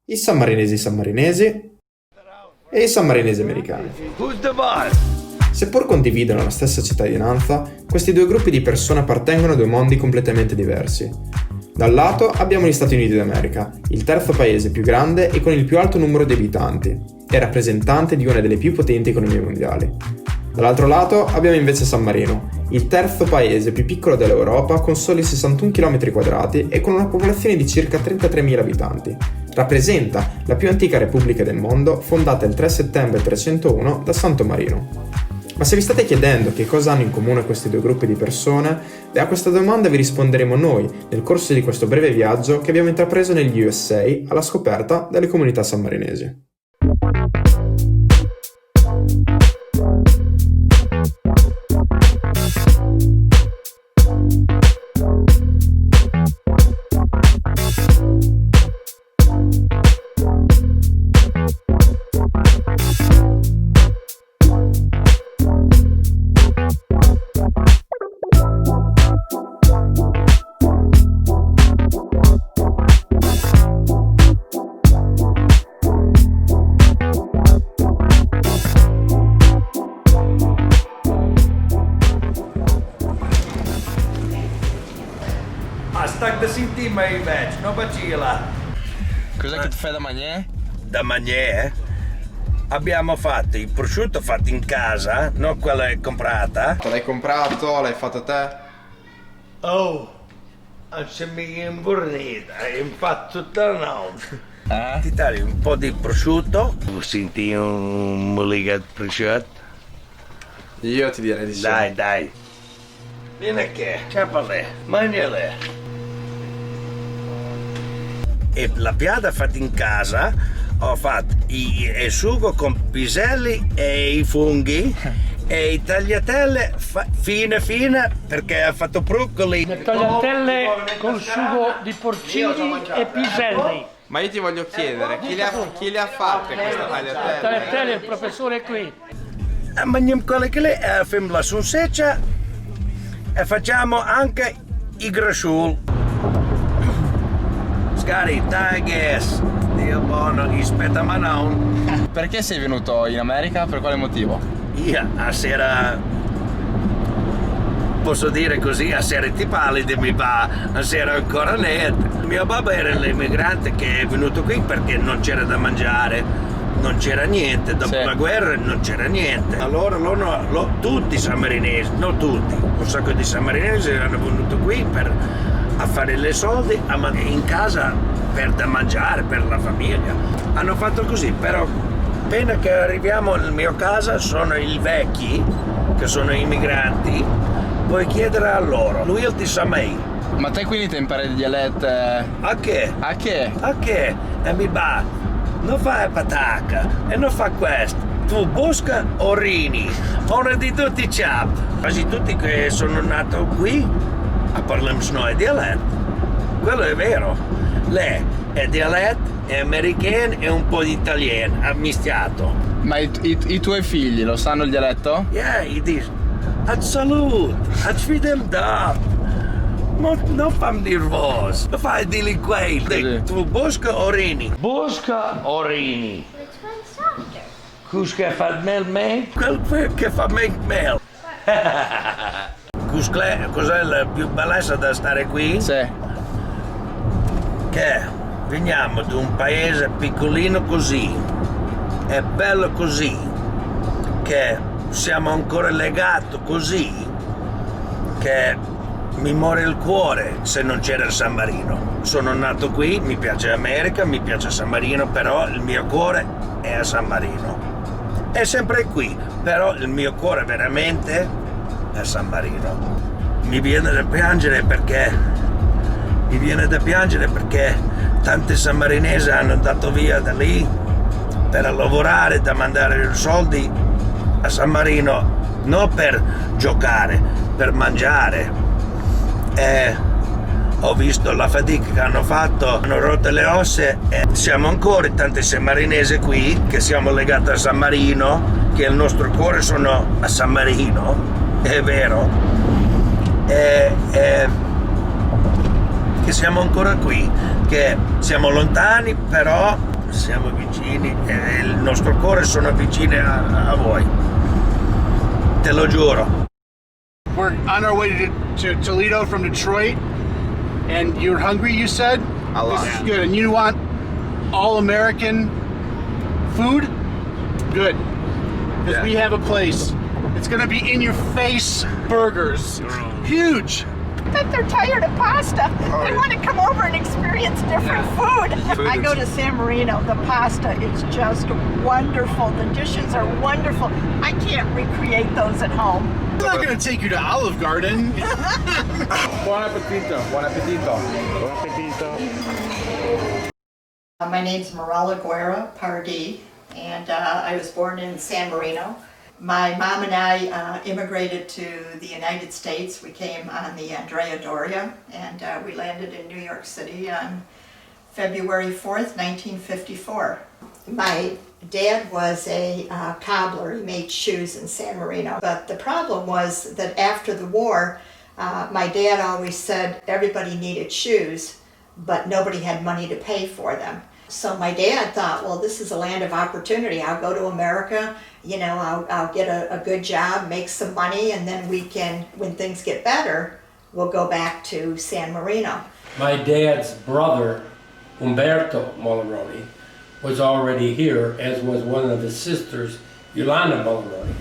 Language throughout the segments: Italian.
I sammarinesi e i sammarinesi americani. Who's the boss? Seppur condividono la stessa cittadinanza, questi due gruppi di persone appartengono a due mondi completamente diversi. Da un lato abbiamo gli Stati Uniti d'America, il terzo paese più grande e con il più alto numero di abitanti, e rappresentante di una delle più potenti economie mondiali. Dall'altro lato abbiamo invece San Marino, il terzo paese più piccolo dell'Europa con soli 61 km² e con una popolazione di circa 33.000 abitanti. Rappresenta la più antica repubblica del mondo, fondata il 3 settembre 301 da Santo Marino. Ma se vi state chiedendo che cosa hanno in comune questi due gruppi di persone, beh, a questa domanda vi risponderemo noi nel corso di questo breve viaggio che abbiamo intrapreso negli USA alla scoperta delle comunità sammarinesi. Stak da sentire mai invece, non facila. Cos'è che ti fai da mangiare? Da mangiare? Abbiamo fatto il prosciutto fatto in casa, non quella comprata. L'hai comprato? L'hai fatto te? Oh, se mi imbornita, hai fatto tutto no. Ti tagli un po' di prosciutto. Senti un muliga di prosciutto? Io ti direi di sì. Dai. Vieni che, ciapale, mangiale. E la piada fatta in casa ho fatto il sugo con piselli e i funghi e i tagliatelle fine perché ha fatto broccoli. Le tagliatelle col sugo di porcini e piselli. Ma io ti voglio chiedere, chi le ha fatte queste Le tagliatelle? tagliatelle, il professore è qui. Mangiamo quelle che le facciamo la salsiccia e facciamo anche i grasciul. Scari, dai gas, Dio buono, aspetta ma non. Perché sei venuto in America? Per quale motivo? Io a sera, posso dire così, a sera ti pallidi mi va, a sera ancora niente. Mio babbo era l'immigrante che è venuto qui perché non c'era da mangiare, non c'era niente, dopo Sì. la guerra non c'era niente. Allora tutti i sammarinesi, non tutti, un sacco di sammarinesi erano venuti qui a fare le soldi in casa per da mangiare, per la famiglia. Hanno fatto così, però appena che arriviamo nel mio casa sono i vecchi, che sono immigranti, puoi chiedere a loro, lui ti sa mai. Ma te quindi ti impari il dialetto? A che? A che? A che? E mi va, non fai patacca e non fa questo. Tu busca o rini, uno di tutti i ciap. Quasi tutti che sono nato qui parliamo noi dialetto. Quello è vero. Lei è dialetto, è americano e un po' di italiano, ammistiato. Ma i tuoi figli lo sanno il dialetto? Yeah, gli dice, ad salut, ad fidem da. Non fammi nervoso, non fai delinquente. Sì. Tu busca o rini? Busca o rini? Cus che fa mel? Quel che fa mel. Cos'è la più bellezza da stare qui? Sì. Che veniamo da un paese piccolino così, è bello così, che siamo ancora legati così, che mi muore il cuore se non c'era il San Marino. Sono nato qui, mi piace America, mi piace San Marino, però il mio cuore è a San Marino. È sempre qui, però il mio cuore veramente a San Marino. Mi viene da piangere perché tanti sammarinesi hanno andato via da lì per lavorare, da mandare i soldi a San Marino, non per giocare, per mangiare. E ho visto la fatica che hanno fatto, hanno rotto le ossa e siamo ancora tanti sammarinesi qui che siamo legati a San Marino, che il nostro cuore sono a San Marino. È vero, che siamo ancora qui, che siamo lontani, però siamo vicini e il nostro cuore sono vicini a voi. Te lo giuro. We're on our way to Toledo from Detroit, and you're hungry, you said? A lot. This is good. And you want all American food? Good. Because we have a place. It's gonna be in your face burgers. Huge. That they're tired of pasta. They want to come over and experience different food. I go to San Marino. The pasta is just wonderful. The dishes are wonderful. I can't recreate those at home. I'm not gonna take you to Olive Garden. Buon appetito. Buon appetito. Buon appetito. My name's Marala Guerra Pardee, and I was born in San Marino. My mom and I immigrated to the United States. We came on the Andrea Doria, and we landed in New York City on February 4th, 1954. My dad was a cobbler. He made shoes in San Marino. But the problem was that after the war, my dad always said everybody needed shoes, but nobody had money to pay for them. So my dad thought, well, this is a land of opportunity. I'll go to America, you know, I'll get a good job, make some money, and then we can, when things get better, we'll go back to San Marino. My dad's brother, Umberto Molinari, was already here, as was one of his sisters, Yolanda Molinari.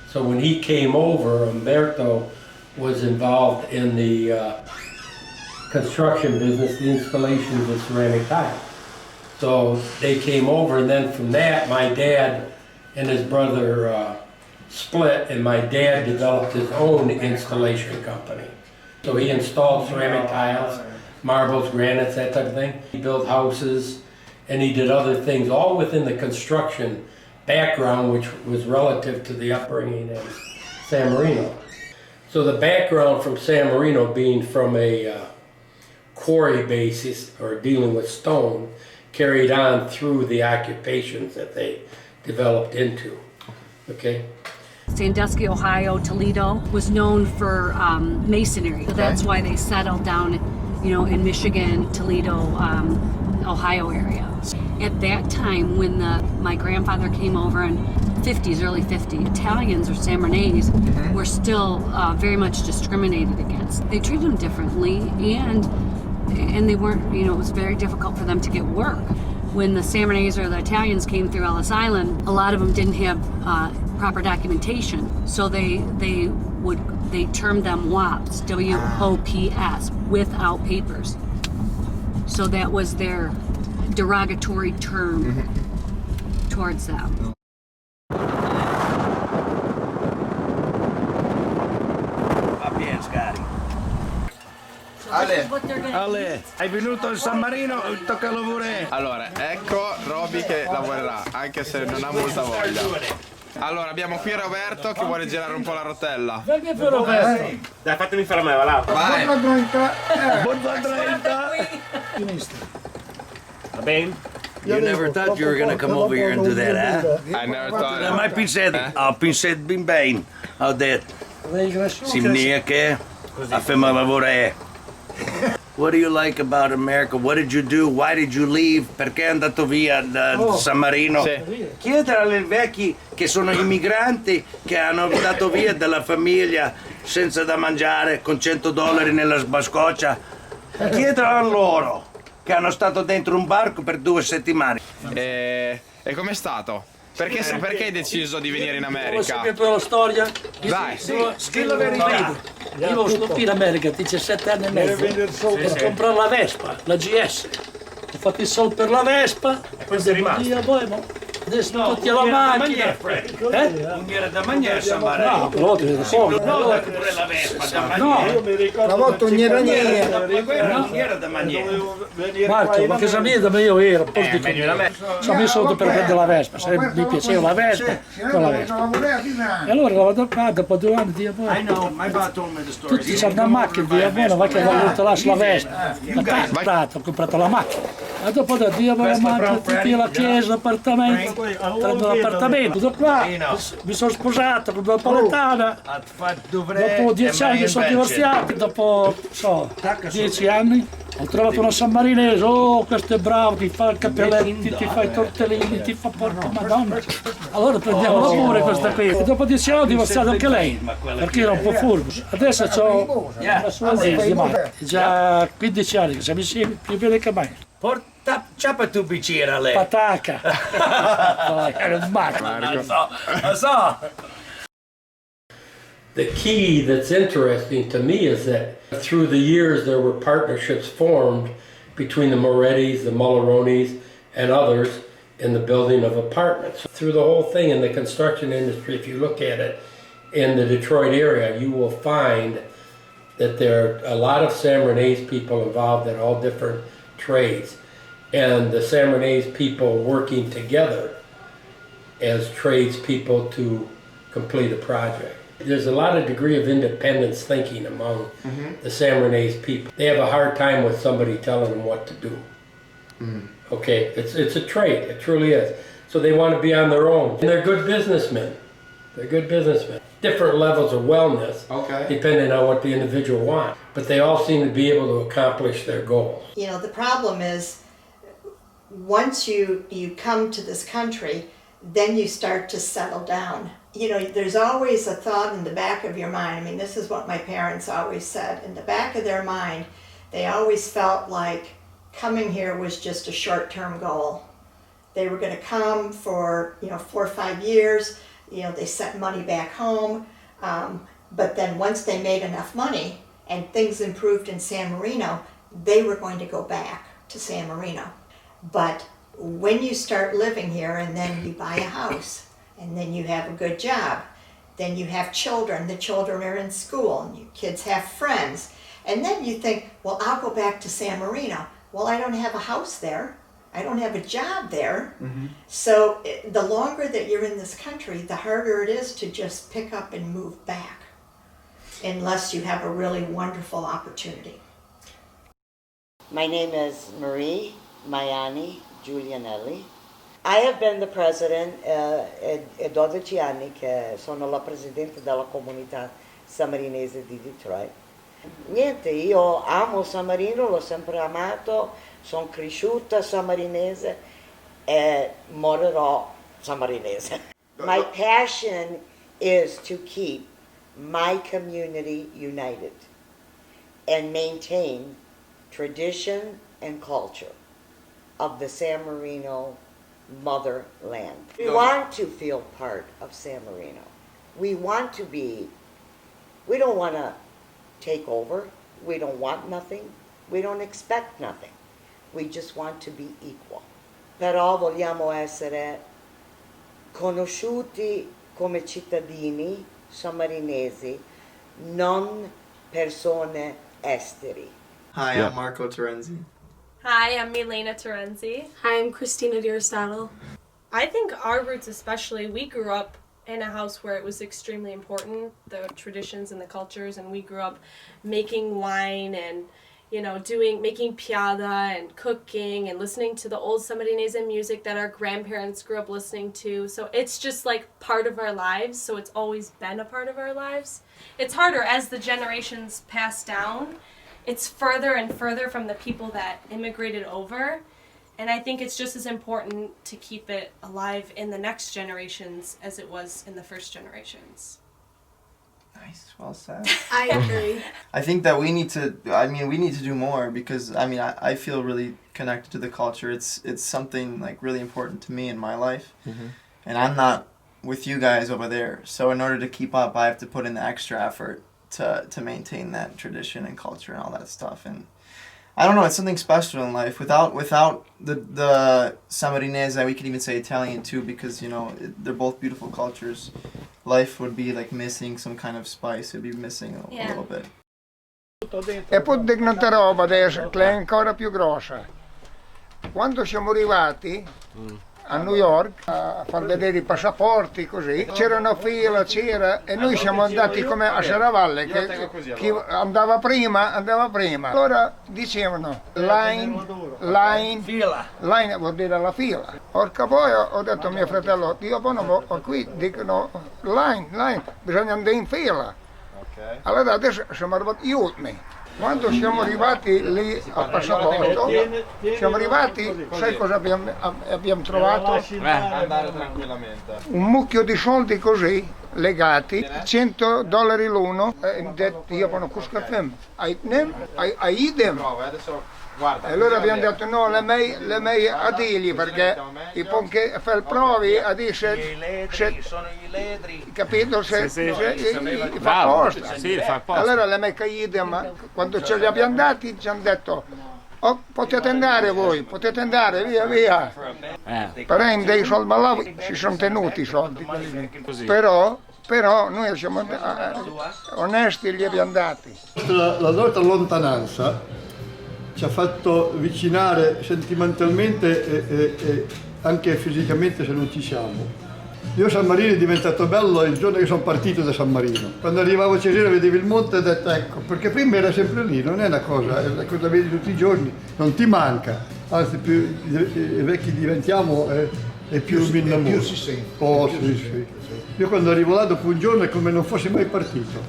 So when he came over, Umberto was involved in the construction business, the installations of ceramic tile. So they came over, and then from that, my dad and his brother split, and my dad developed his own installation company. So he installed ceramic tiles, marbles, granites, that type of thing. He built houses, and he did other things, all within the construction background, which was relative to the upbringing in San Marino. So the background from San Marino being from a quarry basis, or dealing with stone, carried on through the occupations that they developed into, okay? Sandusky, Ohio, Toledo was known for masonry. So that's why they settled down, you know, in Michigan, Toledo, Ohio area. At that time, when my grandfather came over in early 50s, Italians or San Marinese were still very much discriminated against. They treated them differently, and they weren't, you know, it was very difficult for them to get work. When the San Marinese or the Italians came through Ellis Island, a lot of them didn't have proper documentation, so they termed them WOPs, W-O-P-S, without papers. So that was their derogatory term towards them. Ale, hai venuto a San Marino? Tocca lavorare. Allora, ecco Roby che lavorerà, anche se non ha molta voglia. Allora, abbiamo qui Roberto che vuole girare un po' la rotella. Perché per Roberto? Dai, fatemi fare a me, va là. Vai! Buon 30. Va bene? You never thought you were gonna come over here and do that, huh? I never thought Dat mij pinset, pinset bin been. Al dit. Zie meneer che a femme lavorare. What do you like about America? What did you do? Why did you leave? Perché è andato via da San Marino? Sì. Chiedere ai vecchi che sono immigranti che hanno andato via dalla famiglia senza da mangiare con $100 nella sbascoccia. Chiedere a loro che hanno stato dentro un barco per 2 settimane. E com'è stato? Perché hai deciso di venire in Vuoi America? sapere la storia? Vai! Scrivi la verità. Io ho stato in America 17 anni e mezzo per comprare la Vespa, la GS. Ho fatto il soldo per la Vespa, poi sei rimasto. Adesso tutti alla macchina. Non era da mangiare San Marino. No, però ti ricordo. No, pure la Vespa da mangiare. No, Una volta non era niente. Non era da mangiare. Marco, ma casa mia dove io ero, poi dico, ci ho messo soldi per prendere la Vespa, se mi piaceva la Vespa, con la Vespa. E allora ero qua, dopo 2 anni, Dio I buono, know, my dad told me the story. tutti c'hanno una macchina, Dio buono, va che voglio lasciare la Vespa. Ho comprato la macchina. E dopo da Dio buono, macchina, tutti la chiesa, l'appartamento, prendo l'appartamento, dopo qua, mi sono sposato con una napoletana, dopo 10 anni mi sono divorziato, dopo, 10 anni, Ho trovato una sammarinese, oh questo è bravo, ti fa il cappelletti, ti fa i tortellini, ti fa porca madonna. Allora prendiamola pure questa qui. E dopo 10 anni ho divorziato anche lei, perché era un po' furbo. Adesso ho la sua zia, già 15 anni che siamo insieme, più bene che mai. Porta ciapa tu bicchiere lei. Pataca. Era un Lo so. The key that's interesting to me is that through the years there were partnerships formed between the Morettis, the Mulleronis, and others in the building of apartments. Through the whole thing in the construction industry, if you look at it in the Detroit area, you will find that there are a lot of San René's people involved in all different trades, and the San René's people working together as tradespeople to complete a project. There's a lot of degree of independence thinking among the San René's people. They have a hard time with somebody telling them what to do. Okay, it's a trait, it truly is. So they want to be on their own. And they're good businessmen. They're good businessmen. Different levels of wellness, depending on what the individual wants. But they all seem to be able to accomplish their goals. You know, the problem is once you come to this country, then you start to settle down. You know, there's always a thought in the back of your mind. I mean, this is what my parents always said. In the back of their mind, they always felt like coming here was just a short-term goal. They were going to come for, 4 or 5 years. You know, they sent money back home. But then once they made enough money and things improved in San Marino, they were going to go back to San Marino. But when you start living here and then you buy a house, and then you have a good job, then you have children, the children are in school, and your kids have friends, and then you think, well, I'll go back to San Marino. Well, I don't have a house there. I don't have a job there. So the longer that you're in this country, the harder it is to just pick up and move back, unless you have a really wonderful opportunity. My name is Marie Maiani Giulianelli. I have been the president, è 12 anni che sono la presidente della comunità sammarinese di Detroit. Niente, io amo San Marino, l'ho sempre amato, sono cresciuta sammarinese e morirò sammarinese. My passion is to keep my community united and maintain tradition and culture of the San Marino motherland. We want to feel part of San Marino. We want to be, we don't want to take over. We don't want nothing. We don't expect nothing. We just want to be equal. Però vogliamo essere conosciuti come cittadini sammarinesi, non persone esteri. Hi, I'm Marco Terenzi. Hi, I'm Milena Terenzi. Hi, I'm Christina D'Aristotle. I think our roots especially, we grew up in a house where it was extremely important, the traditions and the cultures, and we grew up making wine and, making piada and cooking and listening to the old Sammarinese music that our grandparents grew up listening to. So it's just like part of our lives, so it's always been a part of our lives. It's harder as the generations pass down. It's further and further from the people that immigrated over, and I think it's just as important to keep it alive in the next generations as it was in the first generations. Nice, well said. I agree. I think that we need to do more because, I feel really connected to the culture. It's something like really important to me in my life, and I'm not with you guys over there. So in order to keep up, I have to put in the extra effort to maintain that tradition and culture and all that stuff. And I don't know, it's something special in life. Without the Sammarinese, we could even say Italian too, because they're both beautiful cultures. Life would be like missing some kind of spice. It'd be missing a little bit. E poi di un'altra roba adesso, che è ancora più grossa. Quando siamo arrivati a New York a far vedere i passaporti così, c'era una fila, e noi siamo andati come a Serravalle, che chi andava prima. Allora dicevano line vuol dire la fila. Orca poi ho detto a mio fratello, io qui dicono line, bisogna andare in fila. Allora adesso siamo arrivati gli ultimi. Quando siamo arrivati lì a Passaporto, siamo arrivati, sai cosa abbiamo trovato? Andare tranquillamente. Un mucchio di soldi così, legati, $100 l'uno, io non conosco a idem. Guarda, E allora abbiamo detto no, le mei a dirgli perché i ponche fa il provi a dire Sono i ledri. capito se fa Bravo, apposta. sì, fa apposta. Allora le mie caide, ma quando ce li abbiamo dati ci hanno detto oh, potete andare voi, potete andare, via via. Però in dei soldi là si sono tenuti i soldi. Però noi siamo onesti e li abbiamo dati. La nostra lontananza ci ha fatto avvicinare sentimentalmente e anche fisicamente se non ci siamo. Io San Marino è diventato bello il giorno che sono partito da San Marino. Quando arrivavo a Cesena vedevi il monte e ho detto ecco, perché prima era sempre lì, non è una cosa, è una cosa che vedi tutti i giorni, non ti manca, anzi più i vecchi diventiamo e più mi innamoro. Più si sente. Oh sì. Io quando arrivo là dopo un giorno è come non fossi mai partito.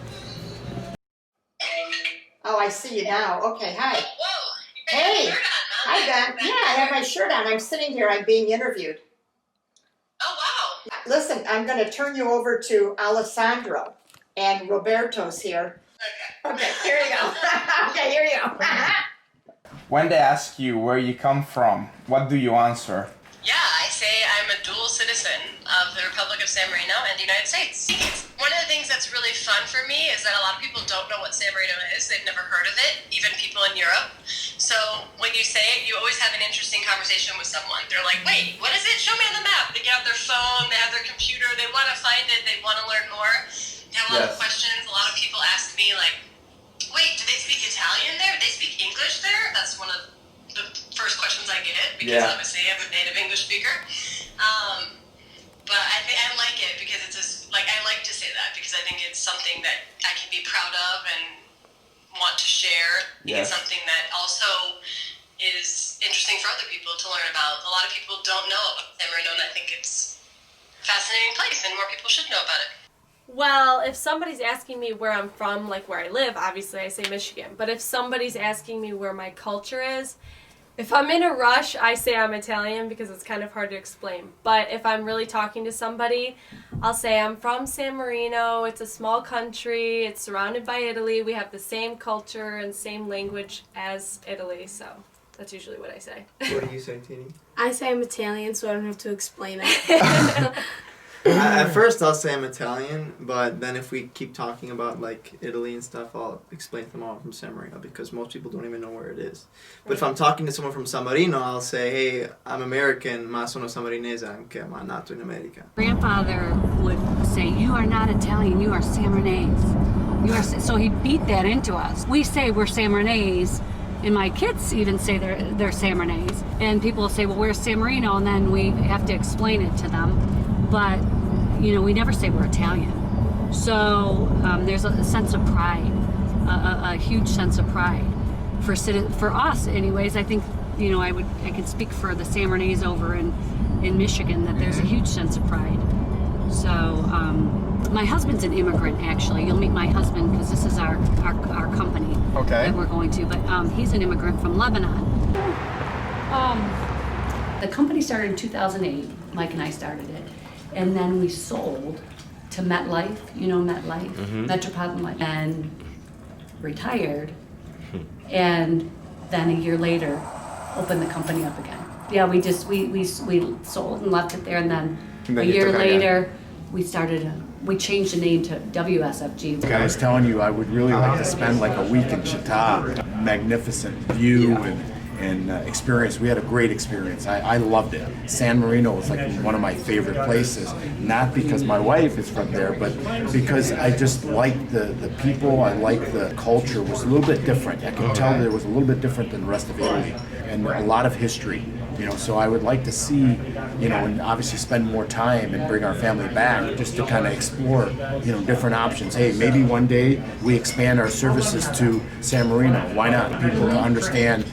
Oh, I see you now. Okay, hi. Hey, hi Ben. Yeah, I have my shirt on. I'm sitting here. I'm being interviewed. Oh, wow. Listen, I'm going to turn you over to Alessandro, and Roberto's here. Okay, here you go. Okay, here you go. When they ask you where you come from, what do you answer? Yeah, I say I'm a dual citizen of the Republic of San Marino and the United States. One of the things that's really fun for me is that a lot of people don't know what San Marino is. They've never heard of it, even people in Europe. So when you say it, you always have an interesting conversation with someone. They're like, wait, what is it? Show me on the map. They get out their phone, they have their computer, they want to find it, they want to learn more. They have a lot of questions. A lot of people ask me like, wait, do they speak Italian there? Do they speak English there? That's one of the first questions I get, because obviously I'm a native English speaker. But I like it because it's just, like, I like to say that because I think it's something that I can be proud of and want to share. It's something that also is interesting for other people to learn about. A lot of people don't know about San Marino, and I think it's a fascinating place and more people should know about it. Well, if somebody's asking me where I'm from, like where I live, obviously I say Michigan. But if somebody's asking me where my culture is, if I'm in a rush, I say I'm Italian because it's kind of hard to explain. But if I'm really talking to somebody, I'll say I'm from San Marino. It's a small country. It's surrounded by Italy. We have the same culture and same language as Italy. So that's usually what I say. What do you say, Tini? I say I'm Italian, so I don't have to explain it. At first I'll say I'm Italian, but then if we keep talking about like Italy and stuff, I'll explain to them all from San Marino because most people don't even know where it is. But if I'm talking to someone from San Marino, I'll say, hey, I'm American, ma sono sammarinese anche, ma nato in America. Grandfather would say, you are not Italian, you are San Marinese. So he beat that into us. We say we're San Marinese, and my kids even say they're San Marinese. And people will say, well, where's San Marino? And then we have to explain it to them. But, you know, we never say we're Italian. So there's a sense of pride, a huge sense of pride. For us, anyways, I think, you know, I can speak for the San Marinese over in Michigan, that there's a huge sense of pride. So my husband's an immigrant, actually. You'll meet my husband because this is our company that we're going to. But he's an immigrant from Lebanon. The company started in 2008. Mike and I started it. And then we sold to MetLife, you know MetLife, Metropolitan Life, and retired. And then a year later, opened the company up again. Yeah, we sold and left it there, and then a year later, we changed the name to WSFG. I was telling you, I would really like to spend like a week in Chita. Magnificent view and experience. We had a great experience. I loved it. San Marino was like one of my favorite places, not because my wife is from there, but because I just liked the people. I liked the culture. It was a little bit different. I could tell that it was a little bit different than the rest of Italy, and a lot of history. So I would like to see, and obviously spend more time and bring our family back just to kind of explore, different options. Hey, maybe one day we expand our services to San Marino. Why not? People to understand,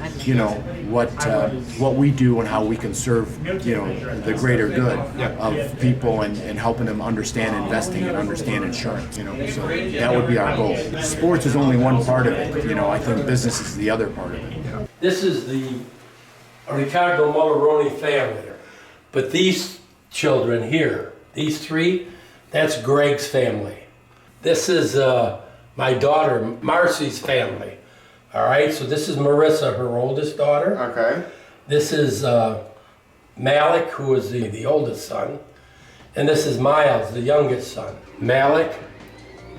what we do and how we can serve, the greater good of people and helping them understand investing and understand insurance. So that would be our goal. Sports is only one part of it. I think business is the other part of it. This is the Riccardo Molaroni family. But these children here, these three, that's Greg's family. This is my daughter, Marcy's family. All right, so this is Marissa, her oldest daughter. Okay. This is Malik, who is the oldest son. And this is Miles, the youngest son. Malik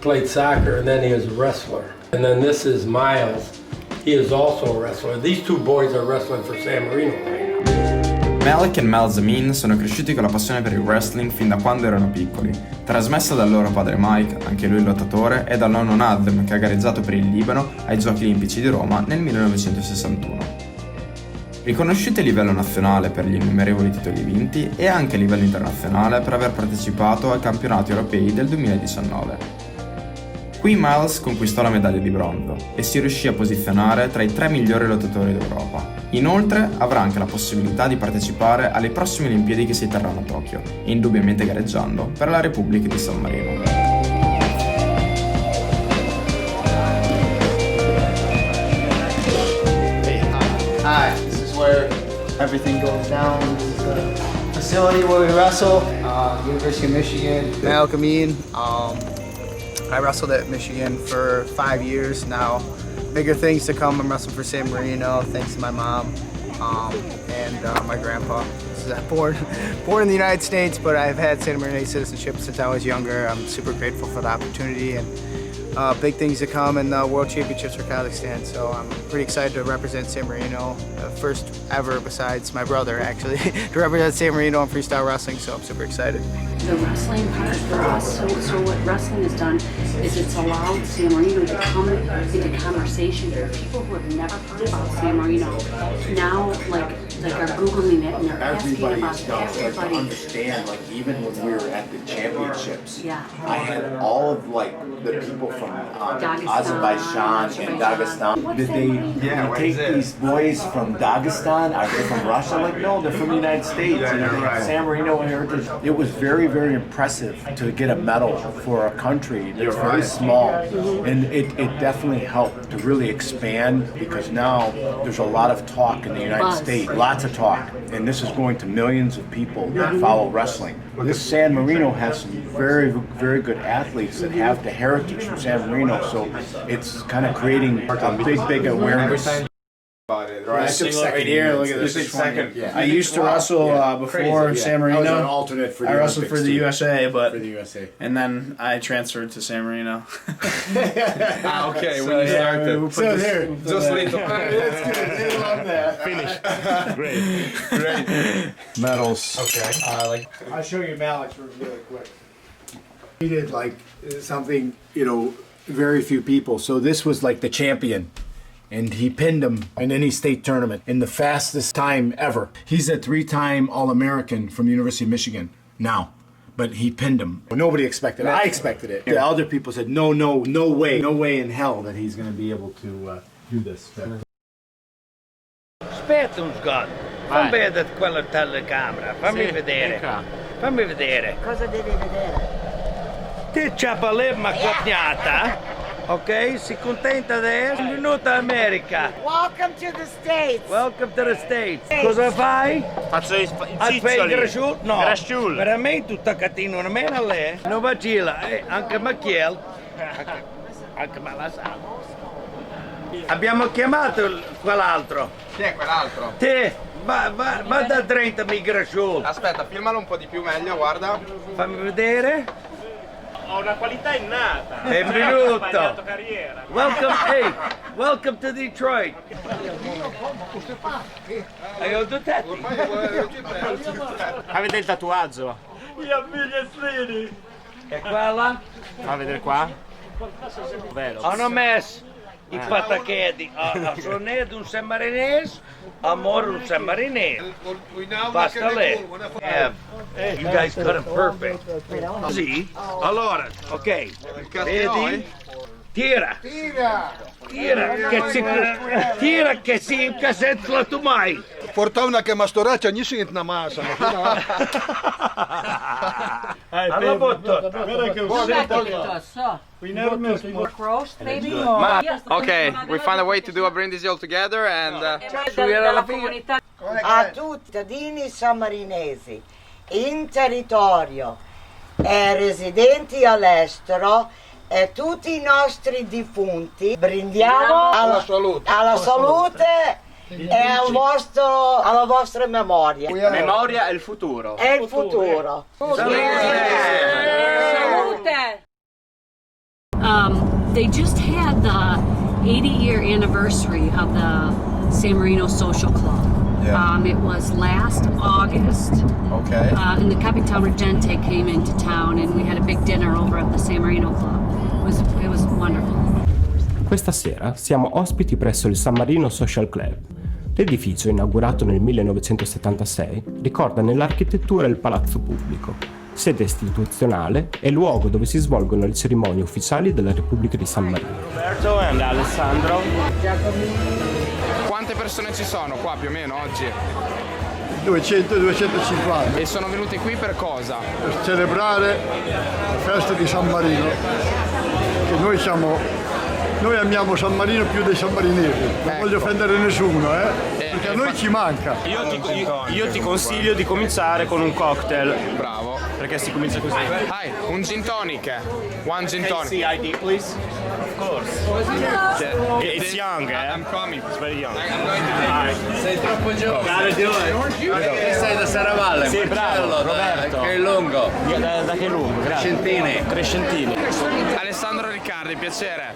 played soccer and then he was a wrestler. And then this is Miles. He is also a wrestler. These two boys are wrestling for San Marino right now. Malik e Miles Amin sono cresciuti con la passione per il wrestling fin da quando erano piccoli, trasmessa dal loro padre Mike, anche lui lottatore, e dal nonno Nadem, che ha gareggiato per il Libano ai Giochi Olimpici di Roma nel 1961. Riconosciuti a livello nazionale per gli innumerevoli titoli vinti e anche a livello internazionale per aver partecipato ai campionati europei del 2019. Qui Miles conquistò la medaglia di bronzo e si riuscì a posizionare tra i 3 migliori lottatori d'Europa. Inoltre avrà anche la possibilità di partecipare alle prossime Olimpiadi che si terranno a Tokyo, indubbiamente gareggiando per la Repubblica di San Marino. Hi, this is where everything goes down. This is the facility where we wrestle. University of Michigan. Malik Amin. I wrestled at Michigan for 5 years now. Bigger things to come. I'm wrestling for San Marino, thanks to my mom and my grandpa. Born in the United States, but I've had San Marino citizenship since I was younger. I'm super grateful for the opportunity and big things to come in the World Championships for Kazakhstan. So I'm pretty excited to represent San Marino, first ever besides my brother actually, to represent San Marino in freestyle wrestling. So I'm super excited. The wrestling part for us, so what wrestling has done is it's allowed San Marino to come into conversation for people who have never heard about San Marino. Now, like are Googling it and they're asking about everybody. To understand, even when we were at the championships, yeah. I had all of the people from Azerbaijan and Dagestan. Did they take these boys from Dagestan? Are they from Russia? No, they're from the United States. They have San Marino heritage. It was very, very impressive to get a medal for a country that's very small. And it definitely helped to really expand, because now there's a lot of talk in the United States. Lots of talk. And this is going to millions of people that follow wrestling. This San Marino has some very, very good athletes that have the heritage from San Marino, so it's kind of creating a big awareness. I took second here. Look at this. Second. Yeah. I used to wrestle before San Marino. I was an alternate for the I wrestled Olympics for the too. USA, but for the USA. And then I transferred to San Marino. Okay, when you started. So here, Just little. That's good. They love that. Finished. Great. Medals. Okay. I'll show you Malik's really quick. He did something, very few people. So this was the champion. And he pinned him in any state tournament in the fastest time ever. He's a 3-time All-American from the University of Michigan now. But he pinned him. Nobody expected it. I expected it. The other people said, no way. No way in hell that he's going to be able to do this. Aspetta un secondo, fammi vedere quella telecamera, fammi vedere. Fammi vedere. Cosa devi vedere? Te c'ha ma cognata, ok? Si contenta adesso? Benvenuta America. Welcome to the States. Welcome to the States. Cosa fai? Faccio i Fai il ciccioli. grasciul? No. Grasciul. Veramente tutta catino, non me lei. Non vacilla, anche Machiel. Anche Malasato. Abbiamo chiamato quell'altro. Chi è quell'altro? Te, va da 30 grasciul. Aspetta, filmalo un po' di più meglio, guarda. Fammi vedere. Ho una qualità innata. Benvenuto. Welcome to Detroit. Hai oddotato? Avete il tatuaggio? Io e quella? Fa vedere qua. Vero. Hanno messo I pataquedi, sonet un sammarinese, amore un sammarinese. Basta lei. You guys cut it perfect. Così? Allora, ok. Vedi? Tira che si incasetta tu mai. Fortuna che mastoraccia ogni sinit na masa. Alla botto. Okay, we find a way to do a brindisi all together and A tutti i cittadini sammarinesi in territorio e residenti all'estero e tutti i nostri defunti brindiamo alla salute e alla vostra memoria. Memoria è il futuro. È il futuro. They just had the 80-year anniversary of the San Marino Social Club. Yeah. It was last August. Okay. And the Capitan Regente came into town and we had a big dinner over at the San Marino Club. It was wonderful. Questa sera siamo ospiti presso il San Marino Social Club. L'edificio, inaugurato nel 1976, ricorda nell'architettura il palazzo pubblico, sede istituzionale e luogo dove si svolgono le cerimonie ufficiali della Repubblica di San Marino. Roberto e Alessandro. quante persone ci sono qua più o meno oggi? 200-250. E sono venuti qui per cosa? Per celebrare la festa di San Marino, che noi amiamo San Marino più dei sammarinesi, non voglio offendere nessuno, perché a noi ci manca. Io ti consiglio di cominciare con un cocktail. Bravo. Perché si comincia così. Un gin tonic. One gin tonic. ID, please. Of course. It's young, I'm coming. It's very young. Sei troppo giovane. Gotta do it. Sei da Serravalle. Sì, bravo, Roberto. Che lungo. Da che lungo? Crescentini. Alessandro Riccardi, piacere.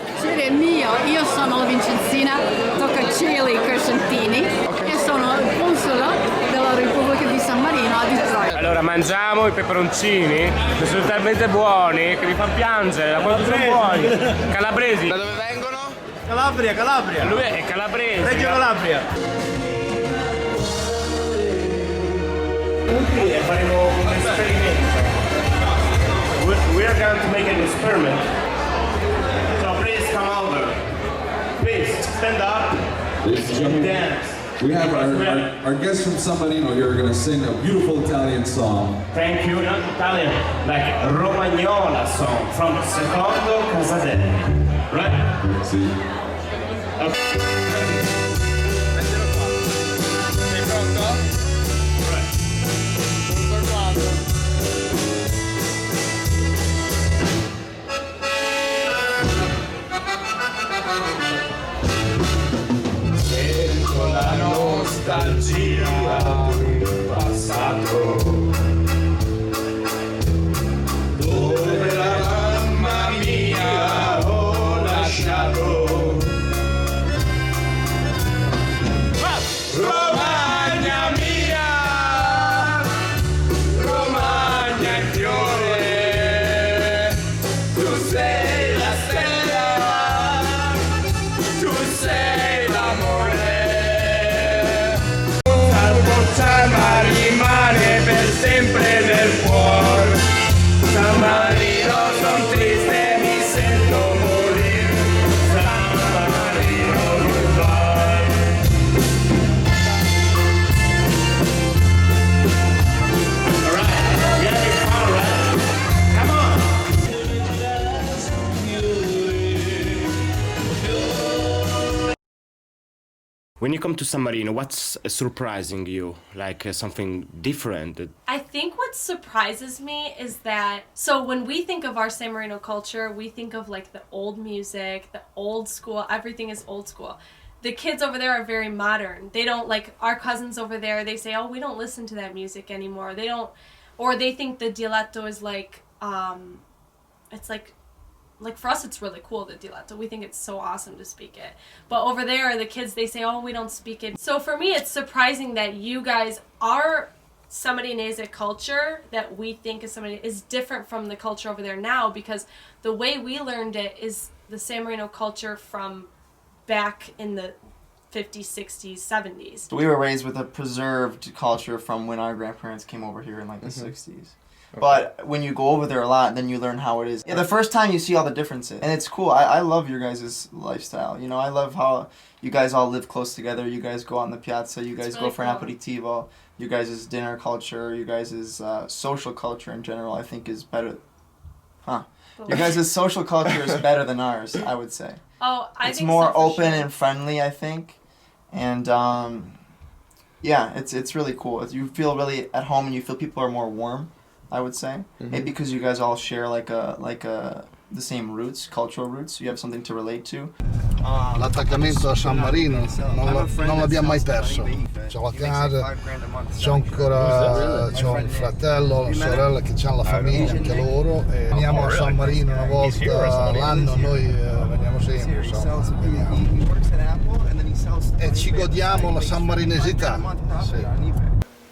Piacere mio, io sono la Vincenzina Toccaceli Crescentini e sono il console della Repubblica di San Marino a Detroit. Allora mangiamo i peperoncini che sono talmente buoni che mi fanno piangere da quanto sono buoni. Calabresi. Da dove vengono? Calabria. Lui è calabrese. Reggio Calabria. E faremo un esperimento. We are going to make an experiment. So please come over. Please stand up. Ladies and gentlemen, dance. we have our guests from San Marino here are going to sing a beautiful Italian song. Thank you, not Italian, like Romagnola song from Secondo Casadei. Right? See. Okay. La nostalgia del passato, dove la mamma mia ho lasciato. Romagna mia, Romagna in fiore, tu sei la stella, tu sei l'amore. Ma rimane per sempre nel cuore. San Marino son triste, mi sento morire. San Marino goodbye. Alright, we having fun, right? Come on. When you come to San Marino, what's surprising you? Like something different? I think what surprises me is that, so when we think of our San Marino culture, we think of like the old music, the old school, everything is old school. The kids over there are very modern. They don't, like our cousins over there, they say, oh, we don't listen to that music anymore. They don't, or they think the dialetto is like, it's like for us it's really cool, the dialetto. We think it's so awesome to speak it. But over there, the kids, they say, oh, we don't speak it. So for me, it's surprising that you guys, our Sammarinese culture that we think is Sammarinese is different from the culture over there now, because the way we learned it is the San Marino culture from back in the 50s, 60s, 70s. We were raised with a preserved culture from when our grandparents came over here in like the 60s. Okay. But when you go over there a lot, then you learn how it is. Yeah, the first time you see all the differences. And it's cool. I love your guys' lifestyle. You know, I love how you guys all live close together. You guys go on the piazza. You guys go for an aperitivo. You guys' dinner culture. You guys' social culture in general, I think, is better. Your guys' social culture is better than ours, I would say. Oh, I it's think more so, for open sure. and friendly, I think. And yeah, it's really cool. You feel really at home, and you feel people are more warm, I would say. Maybe because you guys all share the same roots, cultural roots. So you have something to relate to. L'attaccamento a San Marino non l'abbiamo mai perso. C'ho la casa, c'ho un fratello, una sorella che hanno la famiglia anche loro. E veniamo a San Marino una volta all'anno, noi veniamo sempre, insomma, veniamo. E ci godiamo la samarinesità. Sì.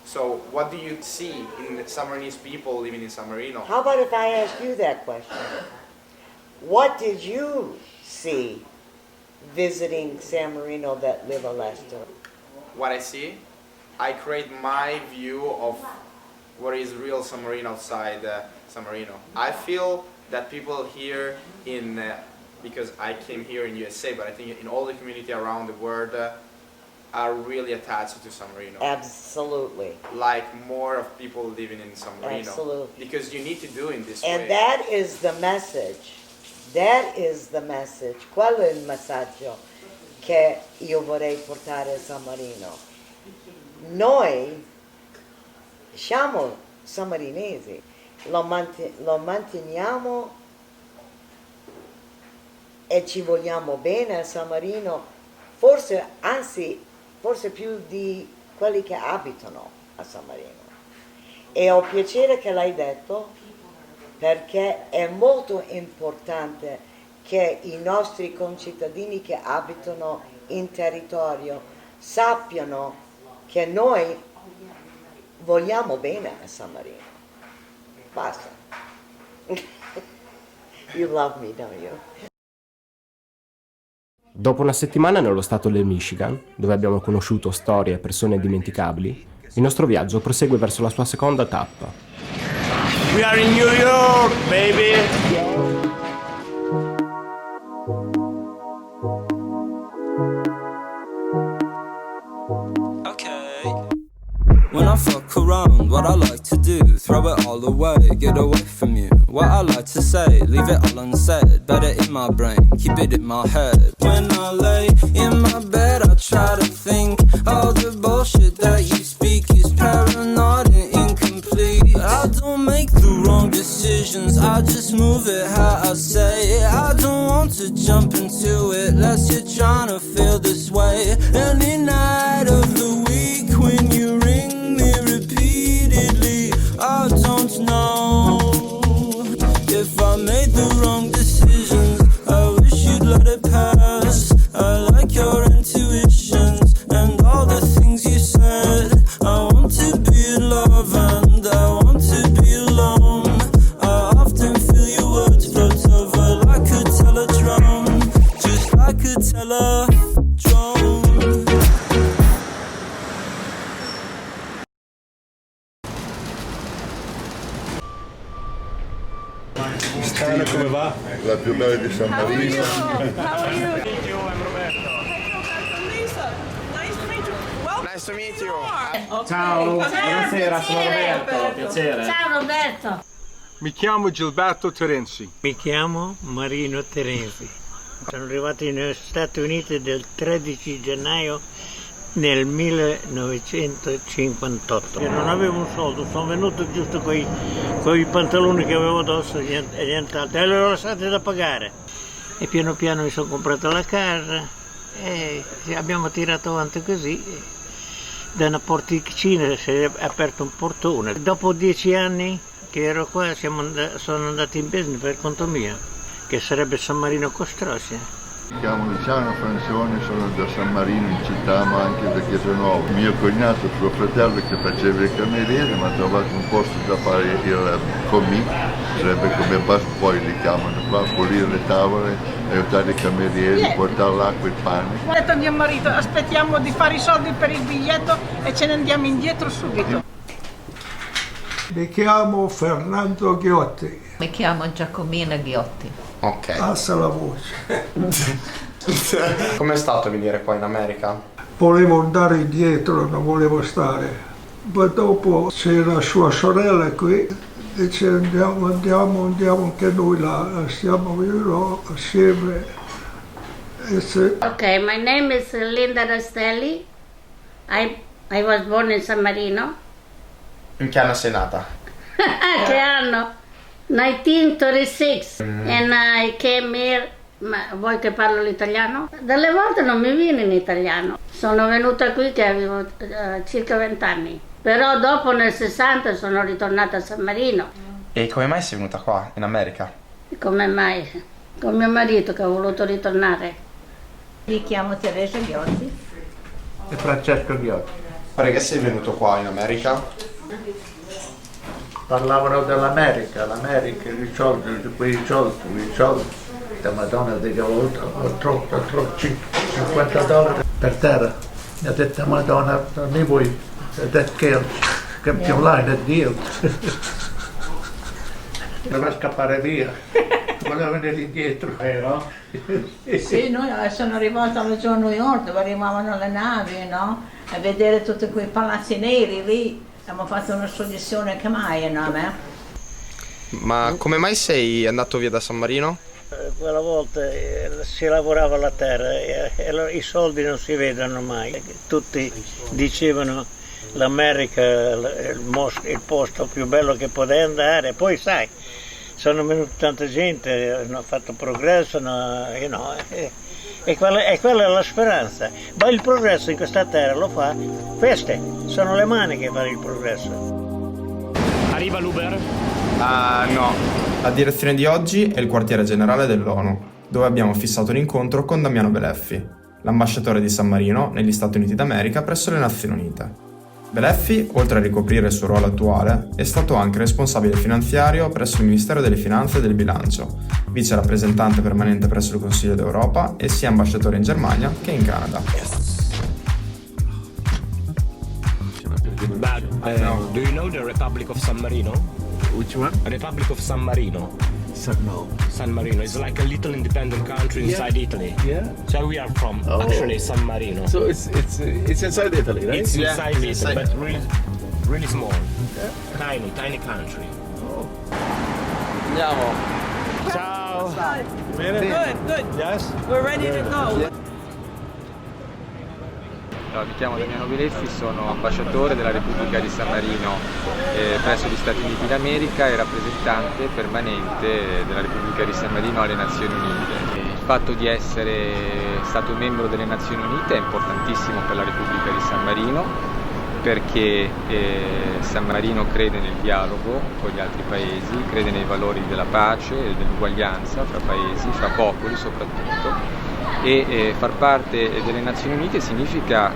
So, what do you see in the San Marinese people living in San Marino? How about if I ask you that question? What did you see visiting San Marino that live all'estero? What I see, I create my view of what is real San Marino outside San Marino. I feel that people here because I came here in USA, but I think in all the community around the world are really attached to San Marino. Absolutely. Like more of people living in San Marino. Absolutely. Because you need to do in this And way. that is the message. That is the message. Quello è il messaggio che io vorrei portare a San Marino. Noi siamo sammarinesi, lo manteniamo e ci vogliamo bene a San Marino, forse più di quelli che abitano a San Marino. E ho piacere che l'hai detto, perché è molto importante che i nostri concittadini che abitano in territorio sappiano che noi vogliamo bene a San Marino. Basta. You love me, don't you? Dopo una settimana nello stato del Michigan, dove abbiamo conosciuto storie e persone indimenticabili, il nostro viaggio prosegue verso la sua seconda tappa. We are in New York, baby! When I fuck around, what I like to do, throw it all away, get away from you. What I like to say, leave it all unsaid, better in my brain, keep it in my head. When I lay in my bed, I try to think all the bullshit that you speak is paranoid and incomplete. I don't make the wrong decisions, I just move it how I say. I don't want to jump into it, unless you're trying to feel this way. Any night of the week when you ring me repeatedly, I don't know if I made the wrong decisions. I wish you'd let it pass. I like your intuitions and all the things you said. I want to be in love and I want to be alone. I often feel your words float over like a teledrama, just like a teledrama. Stano, come va? La più bella di San Marino. Nice to meet you. Ciao, buonasera, sono Roberto, piacere. Ciao Roberto. Mi chiamo Gilberto Terenzi. Mi chiamo Marino Terenzi. Sono arrivato negli Stati Uniti del 13 gennaio nel 1958. Io non avevo un soldo, sono venuto giusto con i pantaloni che avevo addosso e nient'altro. E li ho lasciati da pagare. E piano piano mi sono comprato la casa e abbiamo tirato avanti così. Da una porticina si è aperto un portone. Dopo 10 anni che ero qua sono andato in business per conto mio, che sarebbe San Marino Costrossi. Mi chiamo Luciano Francione, sono da San Marino in città, ma anche da Chiesanuovo. Mio cognato, suo fratello che faceva il cameriere, mi ha trovato un posto da fare il commis, sarebbe come poi li chiamano qua, pulire le tavole aiutare i camerieri, portare l'acqua e il pane. Ho detto a mio marito, aspettiamo di fare i soldi per il biglietto e ce ne andiamo indietro subito. Mi chiamo Fernando Ghiotti. Mi chiamo Giacomina Ghiotti. Ok. Alza la voce. Com'è stato venire qua in America? Volevo andare indietro, non volevo stare. Poi dopo c'era sua sorella qui, dice andiamo anche noi là, stiamo vivendo assieme. Okay, my name is Linda Rastelli. I was born in San Marino. In che anno sei nata? Che anno? 1936. And I came here. Ma vuoi che parlo l'italiano? Dalle volte non mi viene in italiano. Sono venuta qui che avevo circa 20 anni. Però dopo nel 60 sono ritornata a San Marino. E come mai sei venuta qua, in America? Come mai? Con mio marito che ha voluto ritornare. Mi chiamo Teresa Ghiotti. E Francesco Ghiotti. Perché sei venuto qua in America? Parlavano dell'America, l'America, i soldi, quei soldi. La Madonna di ho troppo, $50 per terra. Mi ha detto Madonna, non ne vuoi, that girl, che più online è Dio. Doveva scappare via, voleva venire indietro. No? Sì, noi sono arrivati giù a New York dove arrivavano le navi, no? A vedere tutti quei palazzi neri lì. Abbiamo fatto una soggezione che mai è nome. Ma come mai sei andato via da San Marino? Quella volta si lavorava la terra e i soldi non si vedono mai. Tutti dicevano l'America è il posto più bello che poteva andare. Poi sai, sono venuta tanta gente, hanno fatto progresso, e quella è la speranza. Ma il progresso in questa terra lo fa, queste sono le mani che fanno il progresso. Arriva l'Uber? No. La direzione di oggi è il quartiere generale dell'ONU, dove abbiamo fissato un incontro con Damiano Beleffi, l'ambasciatore di San Marino negli Stati Uniti d'America presso le Nazioni Unite. Beleffi, oltre a ricoprire il suo ruolo attuale, è stato anche responsabile finanziario presso il Ministero delle Finanze e del Bilancio, vice rappresentante permanente presso il Consiglio d'Europa e sia ambasciatore in Germania che in Canada. Do you know the Republic of San Marino? Which one? Republic of San Marino. No. San Marino is like a little independent country inside Italy. Yeah. So we are from actually San Marino. So it's inside Italy, right? It's inside Italy, but really small. Yeah. Tiny country. Oh. Andiamo. Ciao. Good. Yes. We're ready to go. Mi chiamo Damiano Beleffi, sono ambasciatore della Repubblica di San Marino presso gli Stati Uniti d'America e rappresentante permanente della Repubblica di San Marino alle Nazioni Unite. Il fatto di essere stato membro delle Nazioni Unite è importantissimo per la Repubblica di San Marino perché San Marino crede nel dialogo con gli altri paesi, crede nei valori della pace e dell'uguaglianza fra paesi, fra popoli soprattutto. E far parte delle Nazioni Unite significa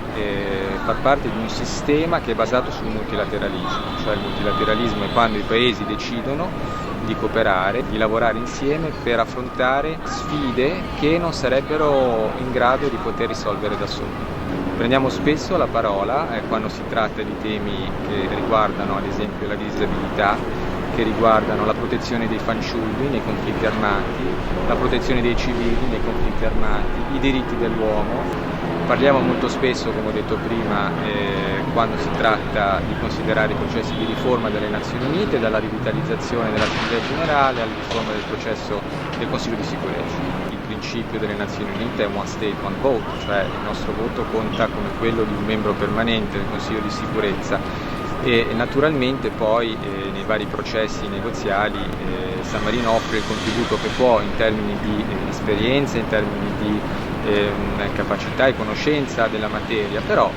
far parte di un sistema che è basato sul multilateralismo, cioè il multilateralismo è quando i paesi decidono di cooperare, di lavorare insieme per affrontare sfide che non sarebbero in grado di poter risolvere da soli. Prendiamo spesso la parola quando si tratta di temi che riguardano ad esempio la disabilità, che riguardano la protezione dei fanciulli nei conflitti armati, la protezione dei civili nei conflitti armati, i diritti dell'uomo. Parliamo molto spesso, come ho detto prima, quando si tratta di considerare i processi di riforma delle Nazioni Unite, dalla rivitalizzazione dell'Assemblea Generale alla riforma del processo del Consiglio di Sicurezza. Il principio delle Nazioni Unite è one state, one vote, cioè il nostro voto conta come quello di un membro permanente del Consiglio di Sicurezza. E naturalmente poi nei vari processi negoziali San Marino offre il contributo che può in termini di esperienza, in termini di capacità e conoscenza della materia, però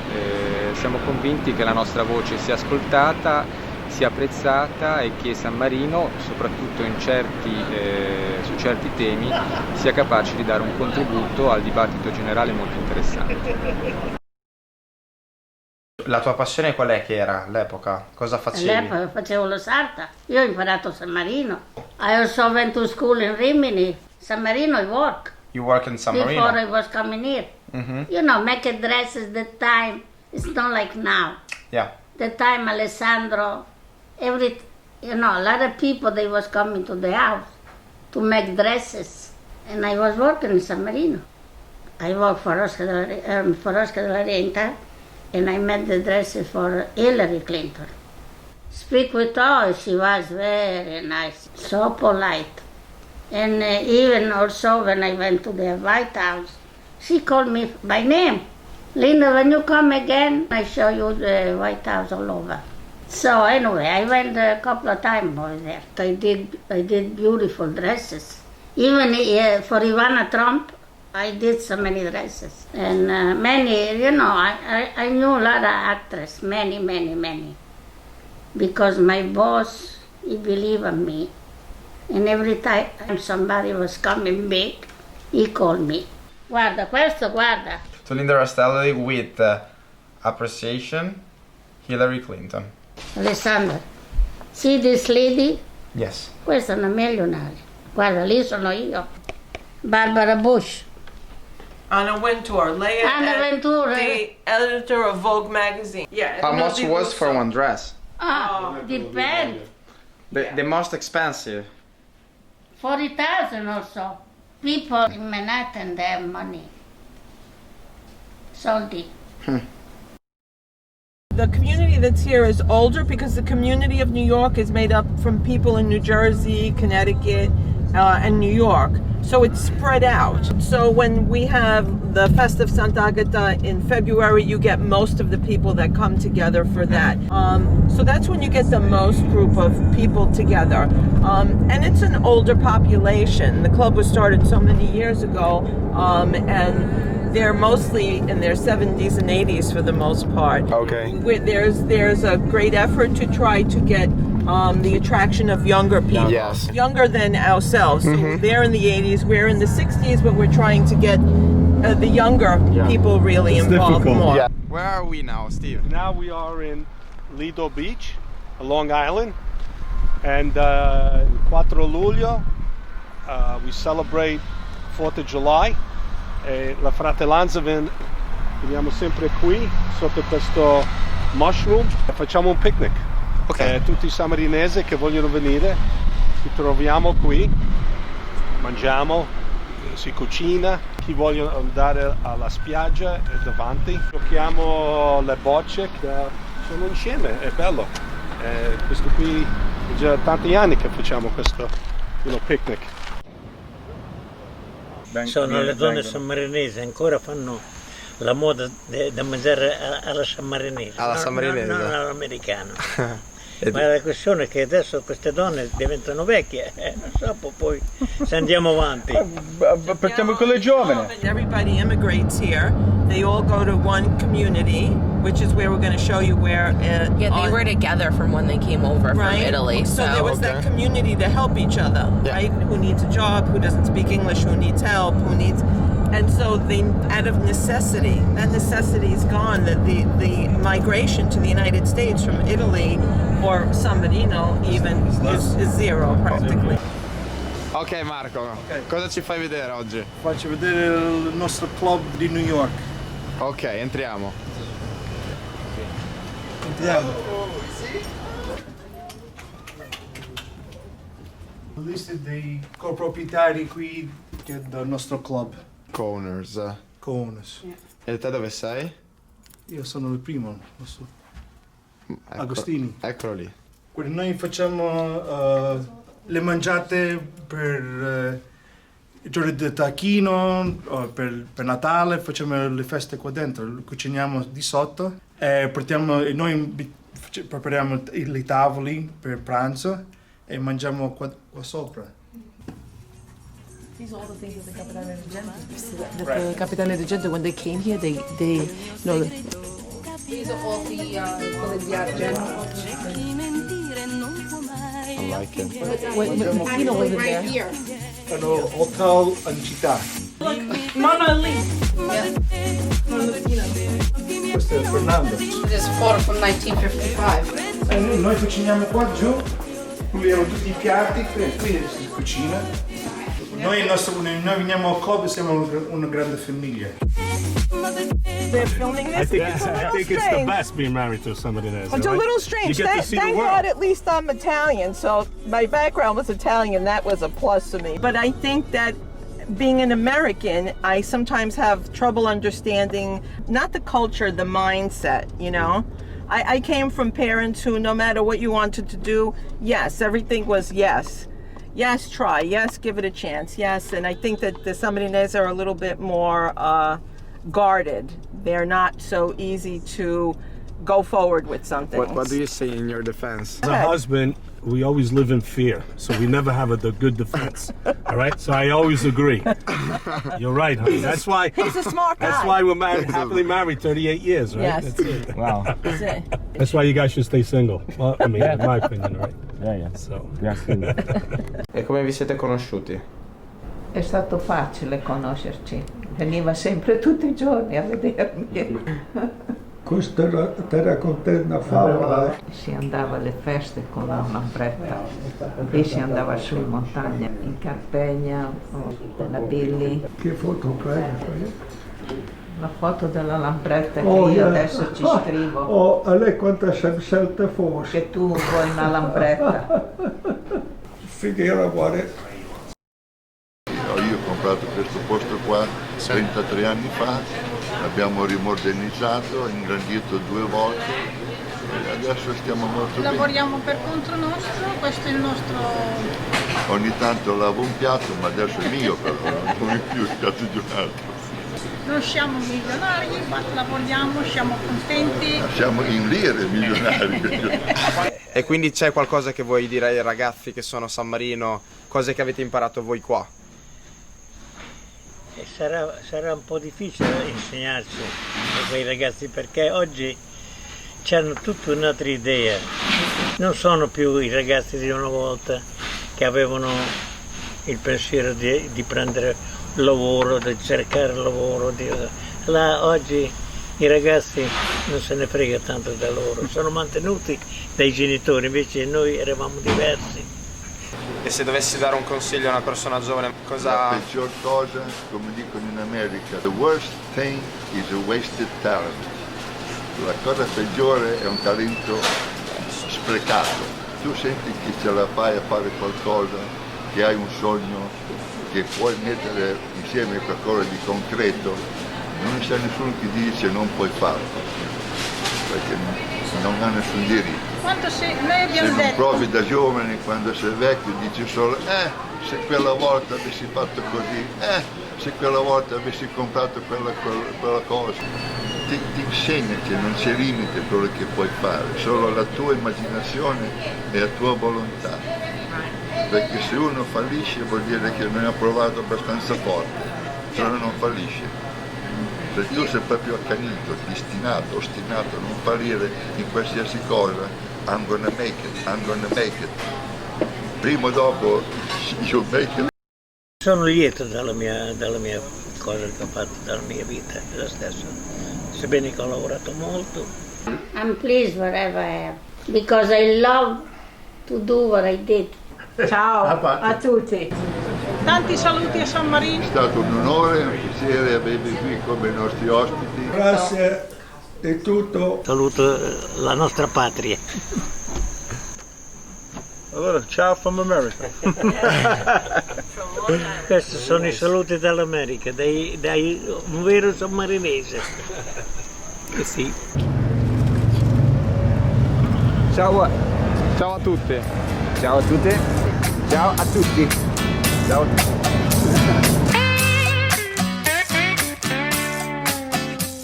siamo convinti che la nostra voce sia ascoltata, sia apprezzata e che San Marino, soprattutto su certi temi, sia capace di dare un contributo al dibattito generale molto interessante. La tua passione qual è che era all'epoca? Cosa facevi? All'epoca facevo la sarta. Io ho imparato a San Marino. I also went to school in Rimini. San Marino I work. You work in San Marino? Before I was coming here. You know, making dresses that time, it's not like now. Yeah. The time Alessandro, a lot of people, they was coming to the house to make dresses. And I was working in San Marino. I worked for Oscar de la Renta, and I made the dresses for Hillary Clinton. Speak with her, she was very nice, so polite. And even also when I went to the White House, she called me by name. Linda, when you come again, I show you the White House all over. So anyway, I went a couple of times over there. I did beautiful dresses. Even for Ivana Trump, I did so many dresses. And many, I knew a lot of actresses, many. Because my boss, he believed in me. And every time somebody was coming big, he called me. Guarda, questo, guarda. To Linda Rastelli with appreciation, Hillary Clinton. Alessandra, see this lady? Yes. Questa è una milionaria. Guarda, lì sono io. Barbara Bush. Anna Wintour, Anna Wintour. the editor of Vogue magazine. Yeah. How much was for one dress? Depends. The most expensive. 40,000 or so. People in Manhattan, they have money. Salty. The community that's here is older because the community of New York is made up from people in New Jersey, Connecticut, and New York. So it's spread out. So when we have the Festa of Sant'Agata in February, you get most of the people that come together for that. So that's when you get the most group of people together. And it's an older population. The club was started so many years ago, and they're mostly in their 70s and 80s for the most part. Okay. There's a great effort to try to get the attraction of younger people. Yes. Younger than ourselves. So they're in the 80s, we're in the 60s, but we're trying to get the younger people really involved more. Yeah. Where are we now, Steve? Now we are in Lido Beach, Long Island, and 4 luglio we celebrate 4th of July. La fratellanza veniamo sempre qui sotto questo mushroom e facciamo un picnic. Tutti i sammarinesi che vogliono venire ci troviamo qui, mangiamo, si cucina, chi vuole andare alla spiaggia è davanti, giochiamo le bocce, sono insieme, è bello. Questo qui è già tanti anni che facciamo questo picnic. Sono le donne sammarinesi, ancora fanno la moda da mangiare alla sammarinese. Alla sammarinese? Non all'americano. Ma la questione è che adesso queste donne diventano vecchie, non so, poi se andiamo avanti. Partiamo con le giovani. Everybody immigrates here. They all go to one community, which is where we're going to show you where. They were together from when they came over from Italy. So there was that community to help each other, right? Who needs a job, who doesn't speak English, who needs help, who needs. And so they, out of necessity, that necessity is gone. The migration to the United States from Italy or San Marino even is zero practically. Ok Marco, cosa ci fai vedere oggi? Faccio vedere il nostro club di New York. Ok, entriamo. Lista dei coproprietari qui del nostro club. Co-owners. Co-owners. E te dove sei? Io sono il primo, Agostini. Eccolo lì. Quindi noi facciamo le mangiate per il giorno del tacchino, per Natale, facciamo le feste qua dentro, cuciniamo di sotto e noi prepariamo i tavoli per pranzo e mangiamo qua sopra. These are all the things that the Capitale Reggente, the Capitale Reggente, when they came here, they know. These are all the I like it. When Pino was right here. Hanno hotel in città. Nonna lì. Questo è Fernando. This is photo from 1955. Noi cuciniamo qua giù, qui abbiamo tutti i piatti, qui si cucina. Noi veniamo a Kobe, siamo una grande famiglia. They're filming this. I think It's a little it's the strange. best being married to somebody else. It's a little strange. Thank God at least I'm Italian, so my background was Italian. That was a plus to me. But I think that being an American, I sometimes have trouble understanding not the culture, the mindset, you know? I came from parents who, no matter what you wanted to do, yes, everything was yes. Yes, try. Yes, give it a chance. Yes, and I think that the Sammarinese are a little bit more guarded. They're not so easy to go forward with something. What do you say in your defense? As a husband, we always live in fear, so we never have the good defense. All right, so I always agree. You're right, honey. That's why he's a smart guy. That's why we're happily married 38 years, right? Yes. That's it. Wow. That's it. That's why you guys should stay single. Well, I mean, in my opinion, right? Yeah. So. E come vi siete conosciuti? È stato facile conoscerci, veniva sempre tutti i giorni a vedermi. Questa te raccontai una favola. Si andava alle feste con la lambretta, lì si andava su in montagna, in Carpegna, della Billy. Che foto prende? La foto della lambretta che io adesso ci scrivo. Oh, a lei quanta scelte fosse. Che tu vuoi una lambretta. Figura, guarda. Io ho comprato questo posto qua 33 anni fa, l'abbiamo rimodernizzato, ingrandito 2 volte e adesso stiamo molto bene. Lavoriamo per conto nostro, questo è il nostro... Ogni tanto lavo un piatto, ma adesso è mio però, non è più il piatto di un altro. Non siamo milionari, ma lavoriamo, siamo contenti. Siamo in lire milionari. E quindi c'è qualcosa che vuoi dire ai ragazzi che sono a San Marino, cose che avete imparato voi qua? Sarà un po' difficile insegnarci a quei ragazzi perché oggi hanno tutta un'altra idea. Non sono più i ragazzi di una volta che avevano il pensiero di prendere lavoro, di cercare lavoro. Là oggi i ragazzi non se ne frega tanto da loro, sono mantenuti dai genitori, invece noi eravamo diversi. E se dovessi dare un consiglio a una persona giovane, cosa... La peggior cosa, come dicono in America, the worst thing is a wasted talent. La cosa peggiore è un talento sprecato. Tu senti che ce la fai a fare qualcosa, che hai un sogno, che puoi mettere insieme a qualcosa di concreto, non c'è nessuno che dice non puoi farlo, perché non ha nessun diritto. Se non provi da giovane, quando sei vecchio dici solo se quella volta avessi fatto così, se quella volta avessi comprato quella cosa. Ti insegna che non c'è limite a quello che puoi fare, solo la tua immaginazione e la tua volontà. Perché se uno fallisce vuol dire che non ha provato abbastanza forte, se no non fallisce. Se tu sei proprio accanito, destinato, ostinato a non fallire in qualsiasi cosa, I'm gonna make it. Prima o dopo, you'll make it. Sono lieto dalla mia cosa che ho fatto, dalla mia vita, la stessa. Sebbene che ho lavorato molto. I'm pleased wherever I am, because I love to do what I did. Ciao a tutti. Tanti saluti a San Marino. È stato un onore, un piacere avervi qui come i nostri ospiti. Grazie, è tutto. Saluto la nostra patria. Allora, ciao from America. Questi sono i saluti dall'America, dai un vero sammarinese. Sì. Ciao a tutti. Ciao a tutti. Ciao a tutti. Ciao.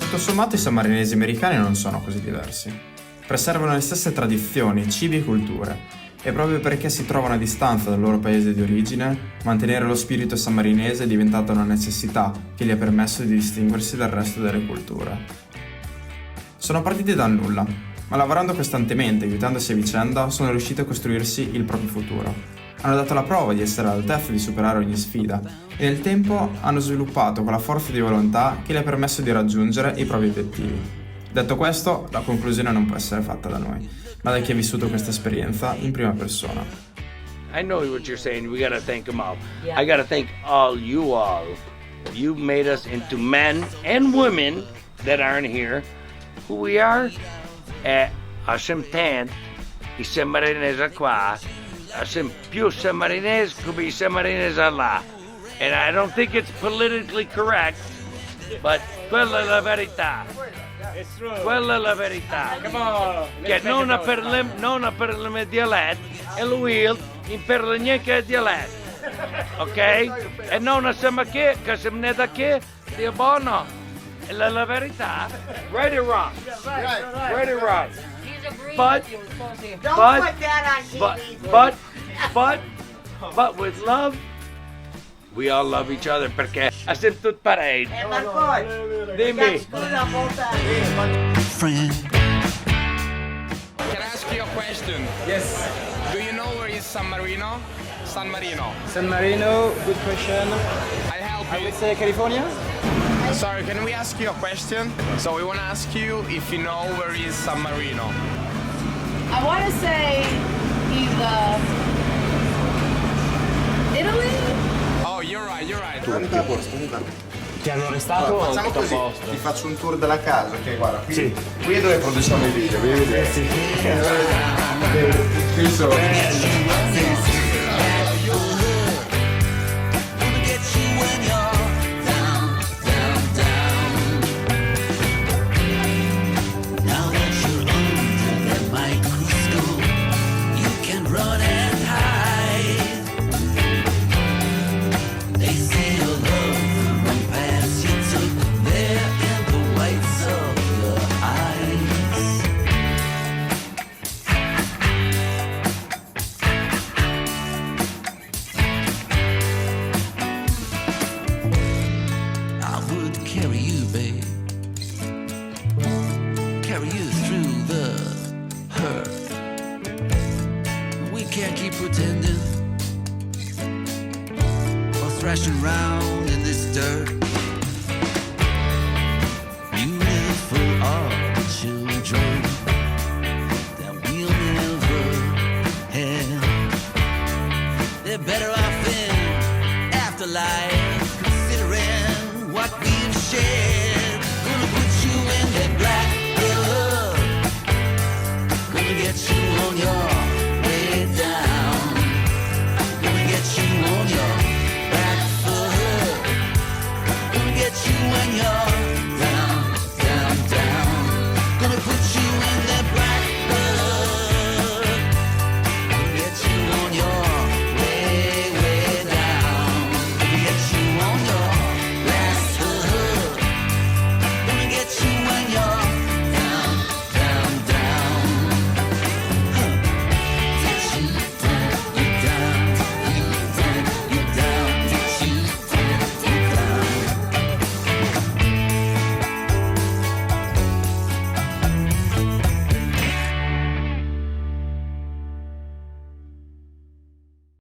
Tutto sommato i sammarinesi americani non sono così diversi. Preservano le stesse tradizioni, cibi e culture. E proprio perché si trovano a distanza dal loro paese di origine, mantenere lo spirito sammarinese è diventata una necessità che gli ha permesso di distinguersi dal resto delle culture. Sono partiti dal nulla, ma lavorando costantemente e aiutandosi a vicenda sono riusciti a costruirsi il proprio futuro. Hanno dato la prova di essere all'altezza di superare ogni sfida e nel tempo hanno sviluppato quella forza di volontà che gli ha permesso di raggiungere i propri obiettivi. Detto questo, la conclusione non può essere fatta da noi, ma da chi ha vissuto questa esperienza in prima persona. I know what you're saying. We gotta thank them all. Yeah. I gotta thank all. You made us into men and women that aren't here, who we are. Siamo tanti, i sammarinesi qua, siamo più sammarinesi come i sammarinesi là. And I don't think it's politically correct, but quella è la verità. Quella è la verità. Che non per il mio dialetto, e lui non per niente il dialetto. Ok? E non siamo qui, che siamo nati da qui, Dio buono. È la verità. Right or wrong? Right or wrong? But with love, we all love each other perché siamo tutti parenti. Dimmi. Friend. Can I ask you a question? Yes. Do you know where is San Marino? San Marino. San Marino, good question. I help you. I would say California. Sorry, can we ask you a question? So we want to ask you if you know where is San Marino. I want to say either Italy. Oh, you're right. Ti hanno arrestato? Allora, facciamo così, ti faccio un tour della casa, ok? Guarda, qui è dove produciamo i video, devi vedere. Qui sono. Pretending or thrashing around in this dirt. Beautiful are the children that we'll never have. They're better off in afterlife, considering what we've shared. Gonna put you in that black love, gonna get you on your way down.